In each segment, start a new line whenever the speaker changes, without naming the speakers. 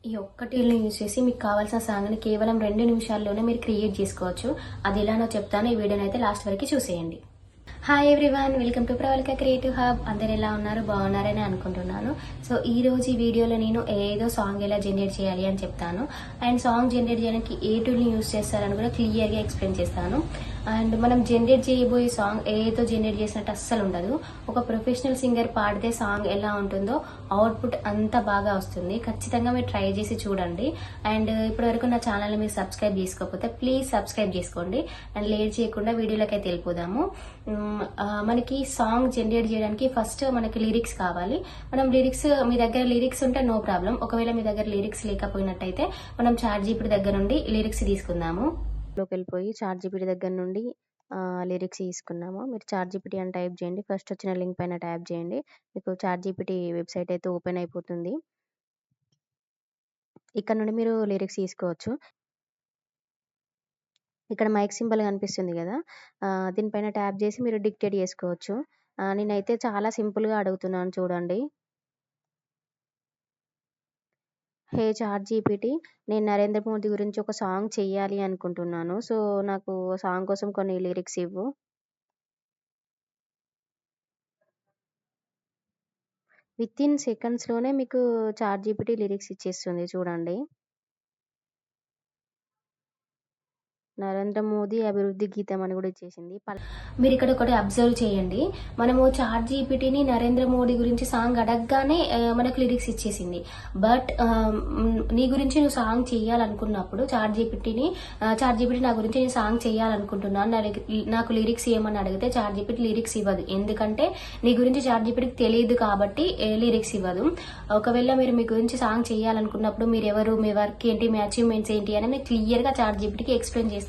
ఈ ఒక్క టూల్‌ని యూజ్ చేసి మీకు కావాల్సిన సాంగ్‌ని కేవలం 2 నిమిషాల్లోనే మీరు క్రియేట్ జేసుకోవచ్చు. అది ఎలానో చెప్తాను. ఈ వీడియోనైతే లాస్ట్ వరకు చూసేయండి. Hi everyone, welcome to Pravalika creative hub. అందరు ఎలా ఉన్నారు? బాగున్నారని అనుకుంటున్నాను. సో ఈ రోజు ఈ వీడియోలో నేను ఏదో సాంగ్ ఎలా జనరేట్ చేయాలి అని చెప్తాను. అండ్ సాంగ్ జనరేట్ చేయడానికి ఏ టూల్ని యూజ్ చేస్తారని కూడా క్లియర్గా ఎక్స్ప్లెయిన్ చేస్తాను. అండ్ మనం జనరేట్ చేయబోయే సాంగ్ ఏదో జనరేట్ చేసినట్టు అస్సలు ఉండదు. ఒక ప్రొఫెషనల్ సింగర్ పాడితే సాంగ్ ఎలా ఉంటుందో అవుట్పుట్ అంత బాగా వస్తుంది. ఖచ్చితంగా మీరు ట్రై చేసి చూడండి. అండ్ ఇప్పటివరకు నా ఛానల్ని మీరు సబ్స్క్రైబ్ చేసుకోకపోతే ప్లీజ్ సబ్స్క్రైబ్ చేసుకోండి. అండ్ లేట్ చేయకుండా వీడియోలోకి అయితే వెళ్ళిపోదాము. మనకి సాంగ్ జనరేట్ చేయడానికి ఫస్ట్ మనకి లిరిక్స్ కావాలి. మనం లిరిక్స్, మీ దగ్గర లిరిక్స్ ఉంటే నో ప్రాబ్లం. ఒకవేళ మీ దగ్గర లిరిక్స్ లేకపోయినట్టయితే మనం చాట్‌జీపీటీ దగ్గర నుండి లిరిక్స్ తీసుకుందాము. లోకి వెళ్ళిపోయి చాట్‌జీపీటీ దగ్గర నుండి లిరిక్స్ తీసుకున్నాము. మీరు చాట్‌జీపీటీ అని టైప్ చేయండి. ఫస్ట్ వచ్చిన లింక్ పైన ట్యాప్ చేయండి. మీకు చాట్‌జీపీటీ వెబ్సైట్ అయితే ఓపెన్ అయిపోతుంది. ఇక్కడ నుండి మీరు లిరిక్స్ తీసుకోవచ్చు. ఇక్కడ మైక్ సింబల్ కనిపిస్తుంది కదా! దీనిపైన ట్యాప్ చేసి మీరు డిక్టేట్ చేసుకోవచ్చు. నేనైతే చాలా సింపుల్‌గా అడుగుతున్నాను చూడండి. హే చాట్‌జీపీటీ, నేను 'నరేంద్ర మోదీ' గురించి ఒక సాంగ్ చెయ్యాలి అనుకుంటున్నాను. సో, నాకు సాంగ్ కోసం కొన్ని లిరిక్స్ ఇవ్వు. వితిన్ సెకండ్స్‌లోనే మీకు చాట్‌జీపీటీ లిరిక్స్ ఇచ్చేస్తుంది చూడండి. 'నరేంద్ర మోదీ అభివృద్ధి గీతం' అని కూడా ఇచ్చేసింది. మీరిక్కడ ఒకటి అబ్జర్వ్ చేయండి. మనము చాట్‌జీపీటీని 'నరేంద్ర మోడీ' గురించి సాంగ్ అడగగానే మనకు లిరిక్స్ ఇచ్చేసింది. బట్ నీ గురించి నువ్వు సాంగ్ చేయాలనుకున్నప్పుడు చాట్‌జీపీటీ నా గురించి నేను సాంగ్ చేయాలనుకుంటున్నాను, నాకు లిరిక్స్ ఇవ్వమని అడిగితే చాట్‌జీపీటీ లిరిక్స్ ఇవ్వదు. ఎందుకంటే నీ గురించి చాట్‌జీపీటీకి తెలియదు కాబట్టి లిరిక్స్ ఇవ్వదు. ఒకవేళ మీరు మీ గురించి సాంగ్ చేయాలనుకున్నప్పుడు మీరెవరు, మీ వర్క్ ఏంటి, మీ అచీవ్‌మెంట్స్ ఏంటి అని క్లియర్‌గా చాట్‌జీపీటీకి ఎక్స్‌ప్లెయిన్ చేస్తే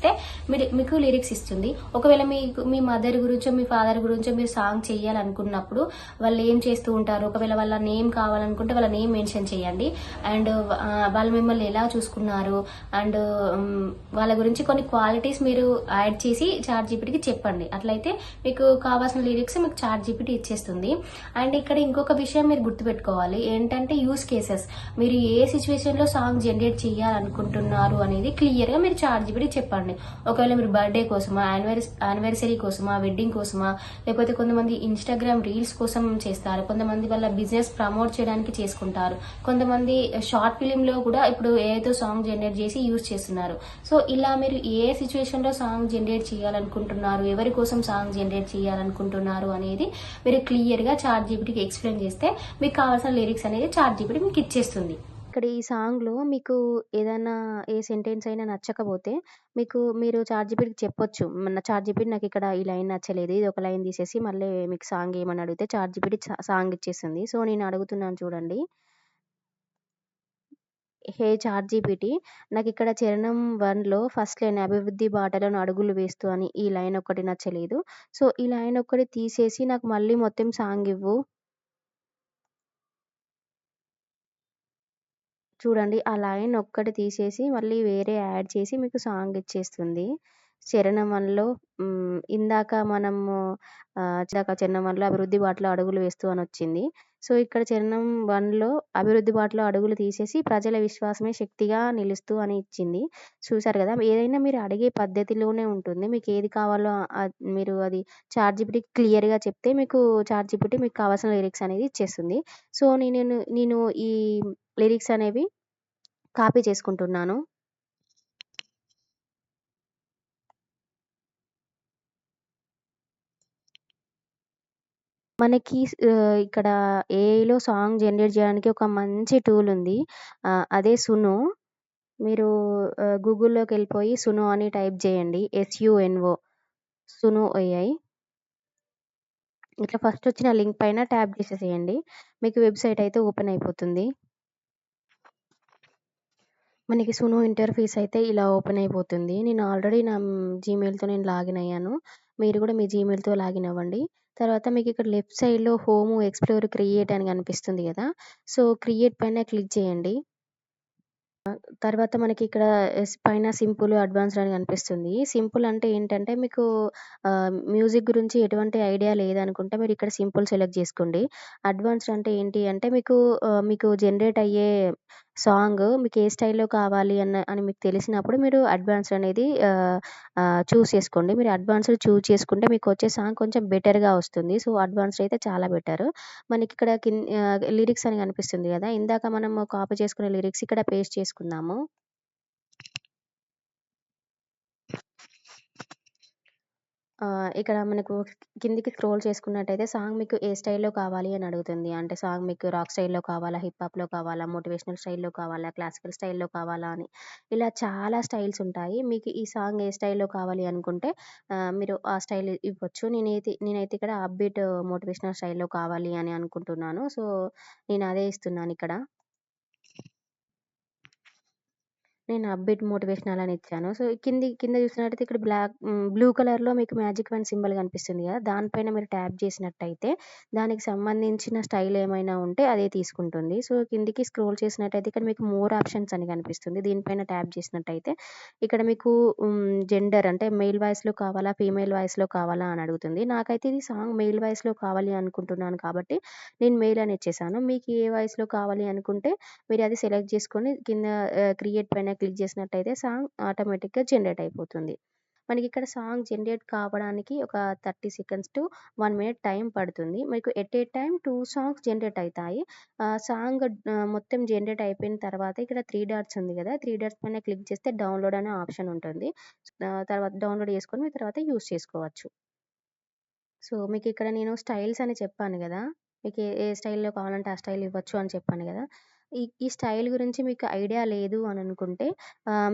మీకు లిరిక్స్ ఇస్తుంది. ఒకవేళ మీ మదర్ గురించో, మీ ఫాదర్ గురించో మీరు సాంగ్ చేయాలనుకున్నప్పుడు వాళ్ళు ఏం చేస్తూ ఉంటారు, ఒకవేళ వాళ్ళ నేమ్ కావాలనుకుంటే వాళ్ళ నేమ్ మెన్షన్ చేయండి. అండ్ వాళ్ళు మిమ్మల్ని ఎలా చూసుకున్నారు, అండ్ వాళ్ళ గురించి కొన్ని క్వాలిటీస్ మీరు యాడ్ చేసి చాట్‌జీపీటీకి చెప్పండి. అట్లయితే మీకు కావాల్సిన లిరిక్స్ మీకు చాట్‌జీపీటీ ఇచ్చేస్తుంది. అండ్ ఇక్కడ ఇంకొక విషయం మీరు గుర్తుపెట్టుకోవాలి. ఏంటంటే యూస్ కేసెస్. మీరు ఏ సిచ్యువేషన్‌లో సాంగ్ జనరేట్ చేయాలనుకుంటున్నారు అనేది క్లియర్‌గా మీరు చాట్‌జీపీటీకి చెప్పండి. ఒకవేళ మీరు బర్త్‌డే కోసమా, యానివర్సరీ కోసమా, వెడ్డింగ్ కోసమా, లేకపోతే కొంతమంది ఇన్‌స్టాగ్రామ్ రీల్స్ కోసం చేస్తారు. కొంతమంది వాళ్ళ బిజినెస్ ప్రమోట్ చేయడానికి చేసుకుంటారు. కొంతమంది షార్ట్ ఫిల్మ్‌లో కూడా ఇప్పుడు ఏఐతో సాంగ్ జనరేట్ చేసి యూజ్ చేస్తున్నారు. సో ఇలా మీరు ఏ సిచ్యువేషన్‌లో సాంగ్ జనరేట్ చేయాలనుకుంటున్నారు, ఎవరి కోసం సాంగ్ జనరేట్ చేయాలనుకుంటున్నారు అనేది మీరు క్లియర్‌గా చాట్‌జీపీటీకి ఎక్స్‌ప్లెయిన్ చేస్తే మీకు కావాల్సిన లిరిక్స్ అనేది చాట్‌జీపీటీ మీకు ఇచ్చేస్తుంది. ఇక్కడ ఈ సాంగ్‌లో మీకు ఏదైనా ఏ సెంటెన్స్ అయినా నచ్చకపోతే మీరు చాట్‌జీపీటీకి చెప్పొచ్చు. చాట్‌జీపీటీ నాకిక్కడ ఈ లైన్ నచ్చలేదు. ఇది ఒక లైన్ తీసేసి మళ్ళీ మీకు సాంగ్ ఇయ్యమని అడిగితే చాట్‌జీపీటీ సాంగ్ ఇచ్చేస్తుంది. సో, నేను అడుగుతున్నాను చూడండి. హే చాట్‌జీపీటీ, నాకిక్కడ చరణం 1లో ఫస్ట్ లైన్ అభివృద్ధి బాటలోన అడుగులు వేస్తూ అని ఈ లైన్ ఒక్కటి నచ్చలేదు. సో, ఈ లైన్ ఒక్కటి తీసేసి నాకు మళ్ళీ మొత్తం సాంగ్ ఇవ్వు. చూడండి. ఆ లైన్ ఒక్కటి తీసేసి మళ్ళీ వేరే యాడ్ చేసి మీకు సాంగ్ ఇచ్చేస్తుంది. చరణం 1లో చరణం 1లో అభివృద్ధి బాటలో అడుగులు వేస్తూ అనొచ్చింది. సో, ఇక్కడ చరణం 1లో అభివృద్ధి బాటలో అడుగులు తీసేసి ప్రజల విశ్వాసమే శక్తిగా నిలుస్తూ అని ఇచ్చింది. చూసారు గదా! ఏదైనా మీరు అడిగే పద్ధతిలోనే ఉంటుంది. మీకేది కావాలో మీరు అది చాట్‌జీపీటీకి క్లియర్‌గా చెప్తే చాట్‌జీపీటీ మీకు కావాల్సిన లిరిక్స్ అనేది ఇచ్చేస్తుంది. సో, నేను ఈ లిరిక్స్ అనేవి కాపీ చేసుకుంటున్నాను. మనకి ఇక్కడ ఏఐలో సాంగ్ జనరేట్ జేయడానికి ఒక మంచి టూల్ ఉంది. అదే సునో. మీరు గూగుల్‌లోకెళ్ళిపోయి సునో అని టైప్ జేయండి. SUNO, Suno AI. ఇట్లా ఫస్ట్ వచ్చిన లింక్ పైన ట్యాప్ చేసేసేయండి. మీకు వెబ్‌సైట్ అయితే ఓపెన్ అయిపోతుంది. మనకి సునో ఇంటర్ఫేస్ అయితే ఇలా ఓపెన్ అయిపోతుంది. నేను ఆల్రెడీ నా జీమెయిల్‌తో లాగిన్ అయ్యాను. మీరు కూడా మీ జీమెయిల్‌తో లాగిన్ అవ్వండి. తర్వాత మీకిక్కడ లెఫ్ట్ సైడ్‌లో హోము, ఎక్స్‌ప్లోర్, క్రియేట్ అని కనిపిస్తుంది గదా! సో, క్రియేట్ పైన క్లిక్ చేయండి. తర్వాత మనకిక్కడ పైన సింపుల్, అడ్వాన్స్‌డ్ అని కనిపిస్తుంది. సింపుల్ అంటే ఏంటంటే మీకు మ్యూజిక్ గురించి ఎటువంటి ఐడియా లేదనుకుంటే మీరిక్కడ సింపుల్ సెలెక్ట్ జేసుకోండి. అడ్వాన్స్‌డ్ అంటే ఏంటి అంటే మీకు జనరేట్ అయ్యే సాంగ్ మీకు ఏ స్టైల్‌లో కావాలి అని మీకు తెలిసినప్పుడు మీరు అడ్వాన్స్డ్ అనేది చూజ్ చేసుకోండి. మీరు అడ్వాన్స్డ్ చూజ్ చేసుకుంటే మీకొచ్చే సాంగ్ కొంచెం బెటర్‌గా వస్తుంది. సో, అడ్వాన్స్డ్ అయితే చాలా బెటరు. మనకిక్కడ లిరిక్స్ అని కనిపిస్తుంది గదా! ఇందాక మనము కాపీ చేసుకున్న లిరిక్స్ ఇక్కడ పేస్ట్ చేసుకుందాము. ఇక్కడ మనకు కిందికి స్క్రోల్ చేసుకున్నట్టయితే సాంగ్ మీకు ఏ స్టైల్‌లో కావాలి అని అడుగుతుంది. అంటే సాంగ్ మీకు రాక్ స్టైల్‌లో కావాలా? హిప్ హాప్‌లో కావాలా? మోటివేషనల్ స్టైల్‌లో కావాలా? క్లాసికల్ స్టైల్‌లో కావాలా? అని. ఇలా చాలా స్టైల్స్ ఉంటాయి. మీకు ఈ సాంగ్ ఏ స్టైల్‌లో కావాలి అనుకుంటే మీరు ఆ స్టైల్ ఇవ్వచ్చు. నేనైతే ఇక్కడ అప్‌బీట్ మోటివేషనల్ స్టైల్‌లో కావాలి అని అనుకుంటున్నాను. సో, నేను అదే ఇస్తున్నానిక్కడ. నేను అప్‌బీట్ మోటివేషనల్ అని ఇచ్చాను. సో, కింద చూసినట్టయితే ఇక్కడ బ్లూ కలర్‌లో మీకు మ్యాజిక్ వన్ సింబల్ కనిపిస్తుంది గదా! దానిపైన మీరు ట్యాప్ చేసినట్టయితే దానికి సంబంధించిన స్టైల్ ఏమైనా ఉంటే అదే తీసుకుంటుంది. సో, కిందికి స్క్రోల్ చేసినట్టయితే ఇక్కడ మీకు మోర్ ఆప్షన్స్ అని కనిపిస్తుంది. దీనిపైన ట్యాప్ చేసినట్టయితే ఇక్కడ మీకు జెండర్ అంటే మేల్ వాయిస్‌లో కావాలా? ఫీమేల్ వాయిస్‌లో కావాలా? అని అడుగుతుంది. నాకైతే ఇది సాంగ్ మేల్ వాయిస్‌లో కావాలి అనుకుంటున్నాను కాబట్టి నేను మెయిల్ అని ఇచ్చేసాను. మీకు ఏ వాయిస్‌లో కావాలి అనుకుంటే మీరది సెలెక్ట్ చేసుకొని కింద క్రియేట్ పైన క్లిక్ చేసినట్టయితే సాంగ్ ఆటోమేటిక్‌గా జనరేట్ అయిపోతుంది. మనకిక్కడ సాంగ్ జనరేట్ కావడానికి ఒక 30 సెకండ్స్ టు 1 మినిట్ టైం పడుతుంది. మీకు at a time 2 songs generate అయితాయి. సాంగ్ మొత్తం జనరేట్ అయిపోయిన తర్వాత ఇక్కడ 3 డాట్స్ ఉంది గదా! 3 డాట్స్ పైన క్లిక్ చేస్తే డౌన్‌లోడ్ అనే ఆప్షన్ ఉంటుంది. తర్వాత డౌన్‌లోడ్ చేసుకొని మీరు తర్వాత యూజ్ చేసుకోవచ్చు. సో, మీకిక్కడ నేను స్టైల్స్ అని చెప్పాను గదా! మీకు ఏ స్టైల్‌లో కావాలంటే ఆ స్టైల్ ఇవ్వచ్చు అని చెప్పాను గదా! ఈ స్టైల్ గురించి మీకు ఐడియా లేదు అననుకుంటే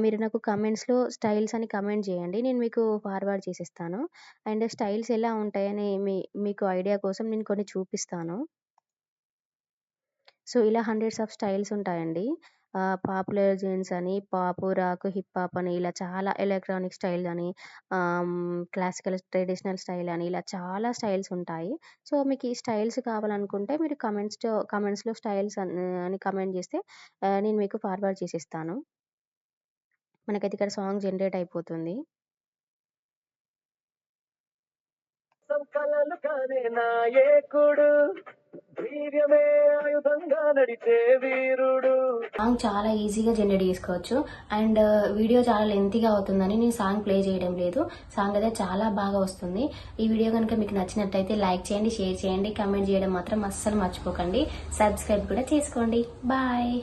మీరు నాకు కమెంట్స్‌లో స్టైల్స్ అని కమెంట్ జేయండి. నేను మీకు ఫార్వర్డ్ చేసిస్తాను. అండ్ స్టైల్స్ ఎలా ఉంటాయని మీకు ఐడియా కోసం నేను కొన్ని చూపిస్తాను. సో, ఇలా హండ్రెడ్స్ ఆఫ్ స్టైల్స్ ఉంటాయండి. పాపులర్ జెన్స్ అని, పాపు, రాక్, హిప్ హాప్ అని ఇలా చాలా ఎలక్ట్రానిక్ స్టైల్ అని, క్లాసికల్ ట్రెడిషనల్ స్టైల్ అని ఇలా చాలా స్టైల్స్ ఉంటాయి. సో, మీకు ఈ స్టైల్స్ కావాలనుకుంటే మీరు కమెంట్స్‌లో స్టైల్స్ అని కమెంట్ చేస్తే నేను మీకు ఫార్వర్డ్ చేసిస్తాను. మనకైతే ఇక్కడ సాంగ్ జనరేట్ అయిపోతుంది.
కలలు కానే నాయకుడు ధైర్యమే ఆయుధంగా నడిచే వీరుడు.
సాంగ్ చాలా ఈజీగా జనరేట్ చేసుకోవచ్చు. అండ్ వీడియో చాలా లెంతీగా అవుతుందని నేను సాంగ్ ప్లే చేయడం లేదు. సాంగ్ అయితే చాలా బాగా వస్తుంది. ఈ వీడియో కనుక మీకు నచ్చినట్టయితే లైక్ చేయండి, షేర్ చేయండి, కామెంట్ చేయడం మాత్రం అస్సలు మర్చిపోకండి. సబ్స్క్రైబ్ కూడా చేసుకోండి. బాయ్.